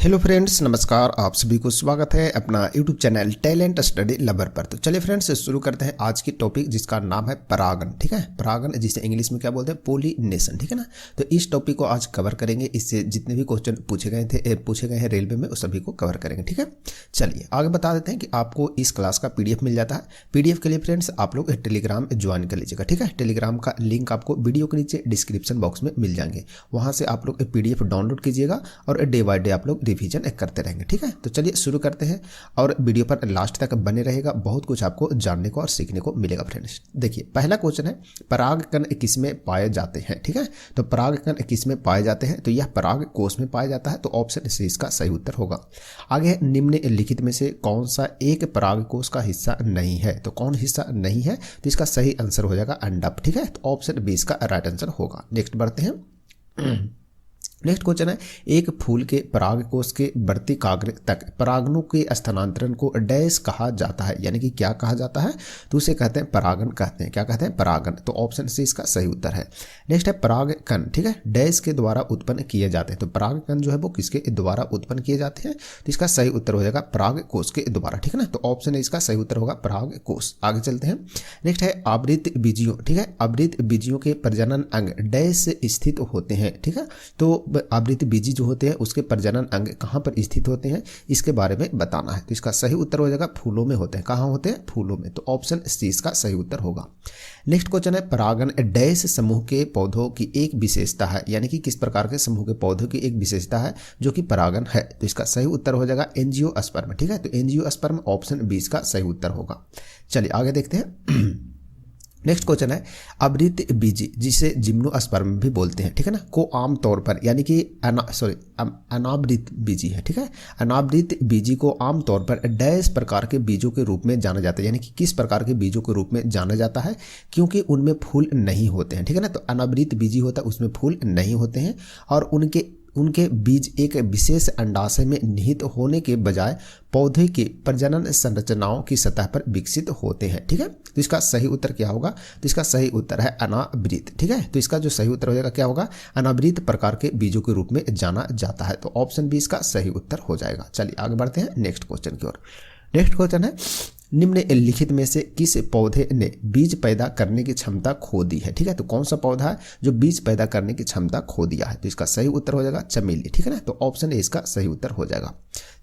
Hello friends, नमस्कार। आप सभी को स्वागत है अपना YouTube channel talent study lover पर। तो चलिए फ्रेंड्स, शुरू करते हैं आज की टॉपिक जिसका नाम है परागन। ठीक है, परागन जिसे इंग्लिश में क्या बोलते हैं, पोलिनेशन। ठीक है ना। तो इस टॉपिक को आज कवर करेंगे। इससे जितने भी क्वेश्चन पूछे गए हैं रेलवे में, उस सभी को कवर करेंगे। ठीक है, चलिए आगे बता देते हैं कि आपको इस क्लास का PDF मिल जाता है। PDF के लिए फ्रेंड्स आप लोग टेलीग्राम ज्वाइन कर लीजिएगा। ठीक है, टेलीग्राम का लिंक आपको वीडियो के नीचे डिस्क्रिप्शन बॉक्स में मिल जाएंगे। वहाँ से आप लोग PDF डाउनलोड कीजिएगा और डे बाय डे आप लोग रिवीजन करते रहेंगे। ठीक है, तो चलिए शुरू करते हैं और वीडियो पर लास्ट तक बने रहेगा। बहुत कुछ आपको जानने को और सीखने को मिलेगा फ्रेंड्स। देखिए, पहला क्वेश्चन है परागकण किसमें पाए जाते हैं। ठीक है, तो परागकण किसमें पाए जाते हैं, तो यह पराग कोष में पाया जाता है। तो ऑप्शन सी इसका सही उत्तर होगा। आगे निम्नलिखित में से कौन सा एक पराग कोष का हिस्सा नहीं है, तो कौन हिस्सा नहीं है, तो इसका सही आंसर हो जाएगा अंडक। ठीक है, तो ऑप्शन बी इसका राइट आंसर होगा। नेक्स्ट बढ़ते हैं। नेक्स्ट क्वेश्चन है एक फूल के परागकोश के बढ़ती काग्र तक परागनों के स्थानांतरण को डैश कहा जाता है, यानी कि क्या कहा जाता है, तो उसे कहते हैं परागन कहते हैं। क्या कहते हैं, परागन। तो ऑप्शन सी इसका सही उत्तर है। नेक्स्ट है परागकण। ठीक है, डैश के द्वारा उत्पन्न किए जाते हैं। तो परागकण जो है वो किसके द्वारा उत्पन्न किए जाते हैं, तो इसका सही उत्तर हो जाएगा परागकोश के द्वारा। ठीक है ना, तो ऑप्शन इसका सही उत्तर होगा परागकोश। आगे चलते हैं। नेक्स्ट है आवृत बीजियों। ठीक है, आवृत बीजियों के प्रजनन अंग डैश स्थित होते हैं। ठीक है, तो आवृत बीजी जो होते हैं उसके प्रजनन अंग कहाँ पर स्थित होते हैं, इसके बारे में बताना है। तो इसका सही उत्तर हो जाएगा फूलों में होते हैं। कहाँ होते हैं, फूलों में। तो ऑप्शन सी इसका सही उत्तर होगा। नेक्स्ट क्वेश्चन है परागन डैश समूह के पौधों की एक विशेषता है, यानी कि किस प्रकार के समूह के पौधों की एक विशेषता है जो कि परागन है। तो इसका सही उत्तर हो जाएगा एंजियोस्पर्म। ठीक है, तो एंजियोस्पर्म ऑप्शन बी इसका सही उत्तर होगा। चलिए आगे देखते हैं। नेक्स्ट क्वेश्चन है आवृत बीजी जिसे जिम्नोस्पर्म भी बोलते हैं, ठीक है ना, को आमतौर पर, यानी कि अनावृत बीजी है। ठीक है, अनावृत बीजी को आमतौर पर डैश प्रकार के बीजों के रूप में जाना जाता है, यानी कि किस प्रकार के बीजों के रूप में जाना जाता है, क्योंकि उनमें फूल नहीं होते हैं। ठीक है ना, तो अनावृत बीजी होता है, उसमें फूल नहीं होते हैं और उनके बीज एक विशेष अंडाशय में निहित होने के बजाय पौधे के प्रजनन संरचनाओं की सतह पर विकसित होते हैं। ठीक है, तो इसका सही उत्तर क्या होगा, तो इसका सही उत्तर है अनावृत। ठीक है, तो इसका जो सही उत्तर हो जाएगा क्या होगा, अनावृत प्रकार के बीजों के रूप में जाना जाता है। तो ऑप्शन बी इसका सही उत्तर हो जाएगा। चलिए आगे बढ़ते हैं नेक्स्ट क्वेश्चन की ओर। नेक्स्ट क्वेश्चन है निम्नलिखित में से किस पौधे ने बीज पैदा करने की क्षमता खो दी है। ठीक है, तो कौन सा पौधा है जो बीज पैदा करने की क्षमता खो दिया है, तो इसका सही उत्तर हो जाएगा चमेली। ठीक है ना, तो ऑप्शन ए इसका सही उत्तर हो जाएगा।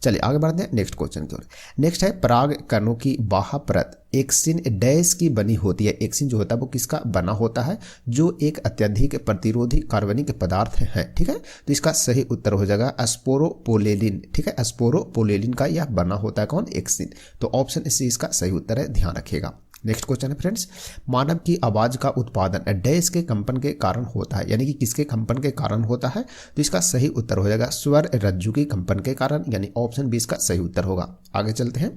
चलिए आगे बढ़ते हैं नेक्स्ट क्वेश्चन की ओर। नेक्स्ट है पराग कणों की बाह्य परत एक्सिन डैश की बनी होती है। एक्सिन जो होता है वो किसका बना होता है, जो एक अत्यधिक प्रतिरोधी कार्बनिक पदार्थ है। ठीक है, तो इसका सही उत्तर हो जाएगा स्पोरोपोलेलिन। ठीक है, स्पोरोपोलेलिन का यह बना होता है कौन, एक्सिन। तो ऑप्शन सी इसका सही उत्तर है, ध्यान रखिएगा। नेक्स्ट क्वेश्चन है फ्रेंड्स मानव की आवाज का उत्पादन डैश के कंपन के कारण होता है, यानी कि किसके कंपन के कारण होता है, तो इसका सही उत्तर हो जाएगा स्वर रज्जु के कंपन के कारण, यानी ऑप्शन बी इसका सही उत्तर होगा। आगे चलते हैं।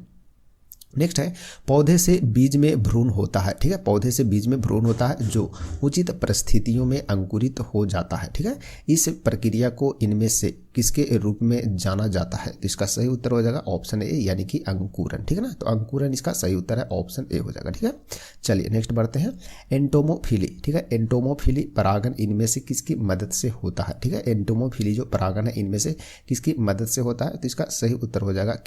नेक्स्ट है पौधे से बीज में भ्रूण होता है। ठीक है, पौधे से बीज में भ्रूण होता है जो उचित परिस्थितियों में अंकुरित हो जाता है। ठीक है, इस प्रक्रिया को इनमें से किसके रूप में जाना जाता है, तो इसका सही उत्तर हो जाएगा ऑप्शन ए, यानी कि अंकुरन। ठीक है ना, तो अंकुरन इसका सही उत्तर है, ऑप्शन ए हो जाएगा। ठीक है, चलिए नेक्स्ट बढ़ते हैं। एंटोमोफिली। ठीक है, एंटोमोफिली परागन इनमें से किसकी मदद से होता है। ठीक है, एंटोमोफिली जो परागन है इनमें से किसकी मदद से होता है, तो इसका सही उत्तर हो जाएगा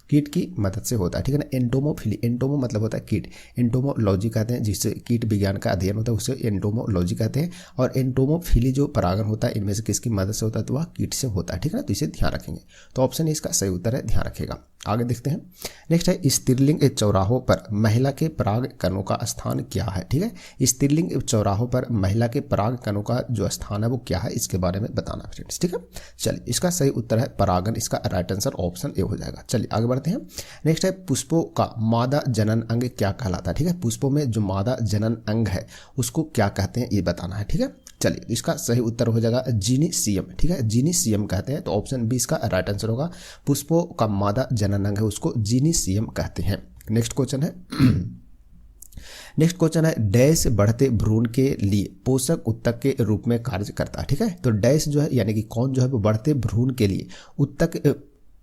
कीट की मदद से होता है। ठीक है ना, एंटोमोफिली, एंटोमो मतलब होता है कीट, एंटोमोलॉजी कहते हैं जिससे कीट विज्ञान का अध्ययन होता है, उसे एंटोमोलॉजी कहते हैं। और एंटोमोफिली जो परागन होता है इनमें से किसकी मदद से होता है, तो वह कीट से होता है। ठीक है ना, तो इसे ध्यान रखेंगे। तो ऑप्शन इसका सही उत्तर है, ध्यान रखेगा। आगे देखते हैं। नेक्स्ट है स्त्रीलिंग चौराहों पर महिला के पराग कणों का स्थान क्या है। ठीक है, स्त्रीलिंग चौराहों पर महिला के पराग कणों का जो स्थान है वो क्या है, इसके बारे में बताना फ्रेंड्स। ठीक है, चलिए इसका सही उत्तर है परागन, इसका राइट आंसर ऑप्शन ए हो जाएगा। चलिए आगे बढ़ते हैं। नेक्स्ट है पुष्पों का मादा जनन अंग क्या कहलाता है। ठीक है, पुष्पों में जो मादा जनन अंग है उसको क्या कहते हैं, ये बताना है। ठीक है, चलिए इसका सही उत्तर हो जाएगा जीनीसियम। ठीक है, जीनीसियम कहते हैं, तो ऑप्शन बी इसका राइट आंसर होगा। पुष्पों का मादा जनन अंग है उसको जीनीसियम कहते हैं। नेक्स्ट क्वेश्चन है नेक्स्ट क्वेश्चन है डैश बढ़ते भ्रूण के लिए पोषक उत्तक के रूप में कार्य करता है। ठीक है, तो डैश जो है यानी कि कौन जो है वो बढ़ते भ्रूण के लिए उत्तक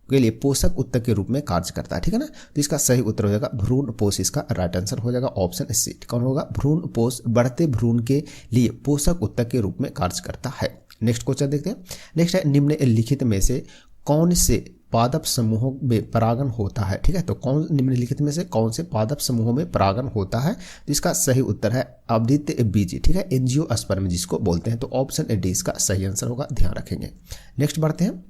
के लिए पोषक उत्तक के रूप में कार्य करता है। ठीक है ना, तो इसका सही उत्तर हो जाएगा भ्रूण पोष, इसका राइट आंसर हो जाएगा ऑप्शन सी। कौन होगा, भ्रूण पोष बढ़ते भ्रूण के लिए पोषक उत्तक के रूप में कार्य करता है। नेक्स्ट क्वेश्चन देखते हैं। नेक्स्ट है निम्नलिखित में से कौन से पादप समूहों में परागण होता है, ठीक है। तो कौन निम्नलिखित में से कौन से पादप समूहों में परागण होता है, तो इसका सही उत्तर है आवृत्त बीजी, ठीक है, एंजियोस्पर्म जिसको बोलते हैं। तो ऑप्शन डी इसका सही आंसर होगा, ध्यान रखेंगे। नेक्स्ट बढ़ते हैं।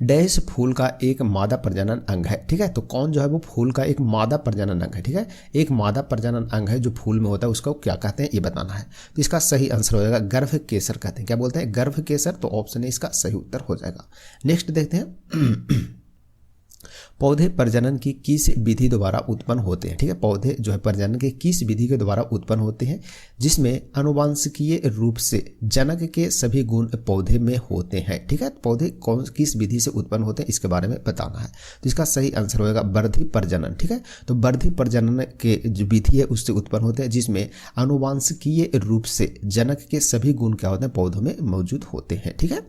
डैश फूल का एक मादा प्रजनन अंग है, ठीक है। तो कौन जो है वो फूल का एक मादा प्रजनन अंग है, ठीक है। एक मादा प्रजनन अंग है जो फूल में होता है, उसको क्या कहते हैं ये बताना है। तो इसका सही आंसर हो जाएगा गर्भ केसर कहते हैं। क्या बोलते हैं? गर्भ केसर। तो ऑप्शन ए इसका सही उत्तर हो जाएगा। नेक्स्ट देखते हैं। पौधे प्रजनन की किस विधि द्वारा उत्पन्न होते हैं, ठीक है। पौधे जो है प्रजनन के किस विधि के द्वारा उत्पन्न होते हैं जिसमें आनुवंशिकीय रूप से जनक के सभी गुण पौधे में होते हैं, ठीक है। पौधे कौन किस विधि से उत्पन्न होते हैं इसके बारे में बताना है। तो इसका सही आंसर होगा वर्धी प्रजनन, ठीक है। तो वर्धी प्रजनन के जो विधि है उससे उत्पन्न होते हैं जिसमें आनुवंशिकीय रूप से जनक के सभी गुण क्या होते हैं पौधों में मौजूद होते हैं, ठीक है।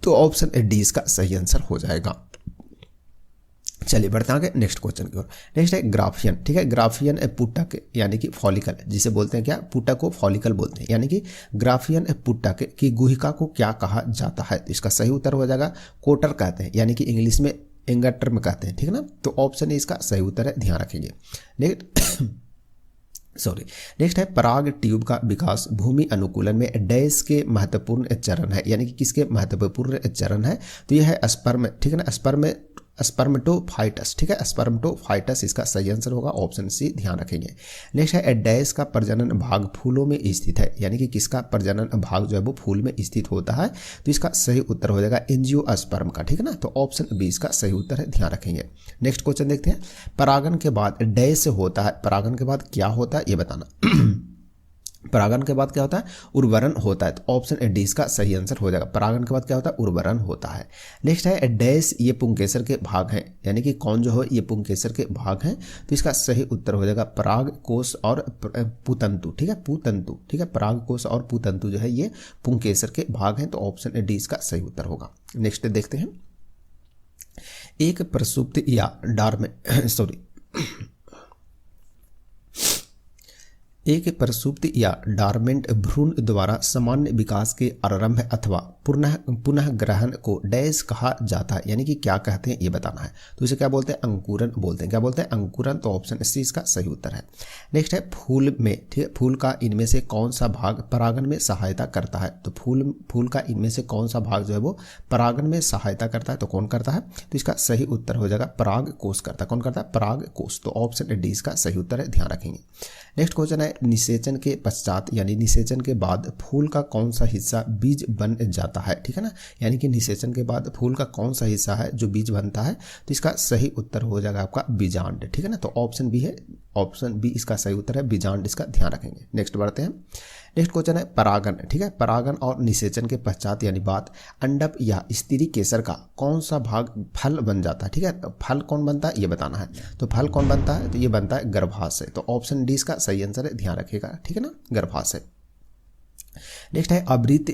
तो ऑप्शन डी इसका सही आंसर हो जाएगा। चलिए बढ़ते आगे नेक्स्ट क्वेश्चन की ओर। नेक्स्ट है ग्राफियन, ठीक है। ग्राफियन पुटक यानी कि फॉलिकल जिसे बोलते हैं, क्या पुटक को फॉलिकल बोलते हैं, यानी कि ग्राफियन पुटक की गुहिका को क्या कहा जाता है। तो इसका सही उत्तर हो जाएगा कोटर कहते हैं, यानी कि इंग्लिश में एंगस्ट्रम कहते हैं, ठीक है ना। तो ऑप्शन इसका सही उत्तर है, ध्यान रखेंगे। नेक्स्ट है पराग ट्यूब का विकास भूमि अनुकूलन में डैश के महत्वपूर्ण चरण है, यानी कि किसके महत्वपूर्ण चरण है। तो यह है स्पर्म, ठीक है ना, स्पर्मेटोफाइटस, ठीक है। स्पर्मेटोफाइटस इसका सही आंसर होगा, ऑप्शन सी, ध्यान रखेंगे। नेक्स्ट है डैश का प्रजनन भाग फूलों में स्थित है, यानी कि किसका प्रजनन भाग जो है वो फूल में स्थित होता है। तो इसका सही उत्तर हो जाएगा एंजियोस्पर्म का, ठीक है ना। तो ऑप्शन बी इसका सही उत्तर है, ध्यान रखेंगे। नेक्स्ट क्वेश्चन देखते हैं। परागन के बाद डैश होता है, परागन के बाद क्या होता है ये बताना। परागन के बाद क्या होता है? उर्वरन होता है। तो ऑप्शन डी इसका सही आंसर हो जाएगा। परागन के बाद क्या होता है? उर्वरन होता है। नेक्स्ट है डैश ये पुंकेसर के भाग हैं, यानी कि कौन जो है ये पुंकेसर के भाग हैं। तो इसका सही उत्तर हो जाएगा पराग कोश और पुतंतु, ठीक है, पुतंतु, ठीक है। पराग कोश और पुतंतु जो है ये पुंकेसर के भाग हैं। तो ऑप्शन डी इसका सही उत्तर होगा। नेक्स्ट देखते हैं। एक प्रसुप्त या एक प्रसुप्ति या डॉर्मेंट भ्रूण द्वारा सामान्य विकास के आरंभ अथवा पुनः ग्रहण को डैश कहा जाता है, यानी कि क्या कहते हैं ये बताना है। तो इसे क्या बोलते हैं? अंकुरन बोलते हैं। क्या बोलते हैं? अंकुरन। तो ऑप्शन सी इसका सही उत्तर है। नेक्स्ट है फूल में, ठीक है, फूल का इनमें से कौन सा भाग परागण में सहायता करता है। तो फूल का इनमें से कौन सा भाग जो है वो परागण में सहायता करता है। तो कौन करता है? तो इसका सही उत्तर हो जाएगा पराग कोश करता है। कौन करता है? पराग कोश। तो ऑप्शन डी इसका सही उत्तर है, ध्यान रखेंगे। नेक्स्ट क्वेश्चन है निषेचन के पश्चात यानी निषेचन के बाद फूल का कौन सा हिस्सा बीज बन जाता है, ठीक है ना। यानी कि निषेचन के बाद फूल का कौन सा हिस्सा है जो बीज बनता है। तो इसका सही उत्तर हो जाएगा आपका बीजांड, ठीक है ना। तो ऑप्शन बी है, ऑप्शन बी इसका सही उत्तर है, बीजांड, इसका ध्यान रखेंगे। नेक्स्ट बढ़ते हैं। नेक्स्ट क्वेश्चन है परागण, ठीक है। परागण और निषेचन के पश्चात यानी बाद अंडक या स्त्री केसर का कौन सा भाग फल बन जाता है, ठीक है। तो फल कौन बनता है ये बताना है। तो फल कौन बनता है? तो ये बनता है गर्भाशय। तो ऑप्शन डी इसका सही आंसर है, ध्यान रखिएगा, ठीक है ना, गर्भाशय। नेक्स्ट है आवृत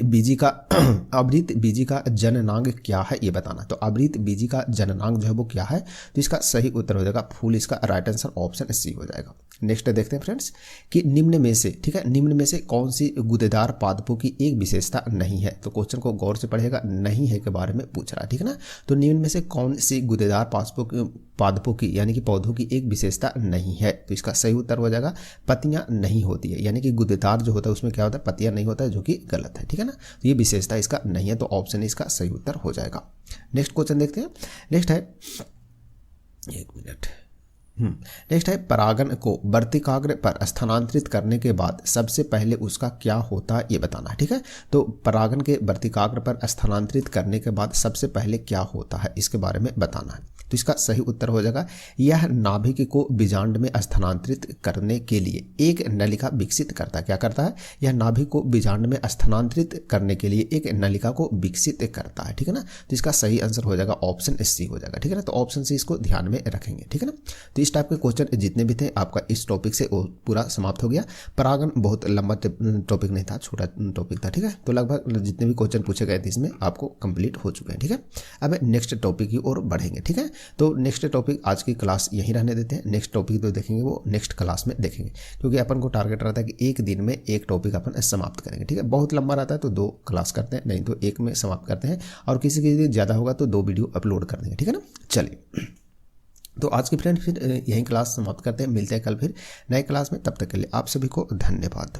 बीजी का जननांग क्या है ये बताना। तो आवृत बीजी का जननांग जो है वो क्या है। तो इसका सही उत्तर हो जाएगा फूल, इसका राइट आंसर ऑप्शन सी हो जाएगा। नेक्स्ट देखते हैं फ्रेंड्स कि निम्न में से, ठीक है, निम्न में से कौन सी गुदेदार पादपों की एक विशेषता नहीं है। तो क्वेश्चन को गौर से पढ़ेगा, नहीं है के बारे में पूछ रहा है, ठीक है ना। तो निम्न में से कौन सी गुदेदार पादपों की यानी कि पौधों की एक विशेषता नहीं है। तो इसका सही उत्तर हो जाएगा पत्तियां नहीं होती है, यानी कि गुदेदार जो होता है उसमें क्या होता है? पत्तियां नहीं होता है, जो कि गलत है, ठीक है ना। तो ये विशेषता इसका नहीं है। तो ऑप्शन इसका सही उत्तर हो जाएगा। नेक्स्ट क्वेश्चन देखते हैं। नेक्स्ट है, एक मिनट, नेक्स्ट है परागण को वर्तिकाग्र पर स्थानांतरित करने के बाद सबसे पहले उसका क्या होता है ये बताना है, ठीक है। तो परागण के वर्तिकाग्र पर स्थानांतरित करने के बाद सबसे पहले क्या होता है इसके बारे में बताना है। तो इसका सही उत्तर हो जाएगा यह नाभिक को बीजांड में स्थानांतरित करने के लिए एक नलिका विकसित करता है। क्या करता है? यह नाभिक को बीजांड में स्थानांतरित करने के लिए एक नलिका को विकसित करता है, ठीक है ना। तो इसका सही आंसर हो जाएगा ऑप्शन सी हो जाएगा, ठीक है ना। तो ऑप्शन सी इसको ध्यान में रखेंगे, ठीक है ना। तो इस टाइप के क्वेश्चन जितने भी थे आपका इस टॉपिक से वो पूरा समाप्त हो गया। परागण बहुत लंबा टॉपिक नहीं था, छोटा टॉपिक था, ठीक है। तो लगभग जितने भी क्वेश्चन पूछे गए थे इसमें आपको कंप्लीट हो चुके हैं, ठीक है। अब नेक्स्ट टॉपिक की ओर बढ़ेंगे, ठीक है। तो नेक्स्ट टॉपिक आज की क्लास यहीं रहने देते हैं, नेक्स्ट टॉपिक तो देखेंगे वो नेक्स्ट क्लास में देखेंगे, क्योंकि अपन को टारगेट रहता है कि एक दिन में एक टॉपिक अपन समाप्त करेंगे, ठीक है। बहुत लंबा रहता है तो 2 क्लास करते हैं, नहीं तो एक में समाप्त करते हैं, और किसी दिन ज़्यादा होगा तो 2 वीडियो अपलोड कर देंगे, ठीक है ना। चलिए, तो आज की फ्रेंड फिर यहीं क्लास समाप्त करते हैं, मिलते हैं कल फिर नए क्लास में। तब तक के लिए आप सभी को धन्यवाद।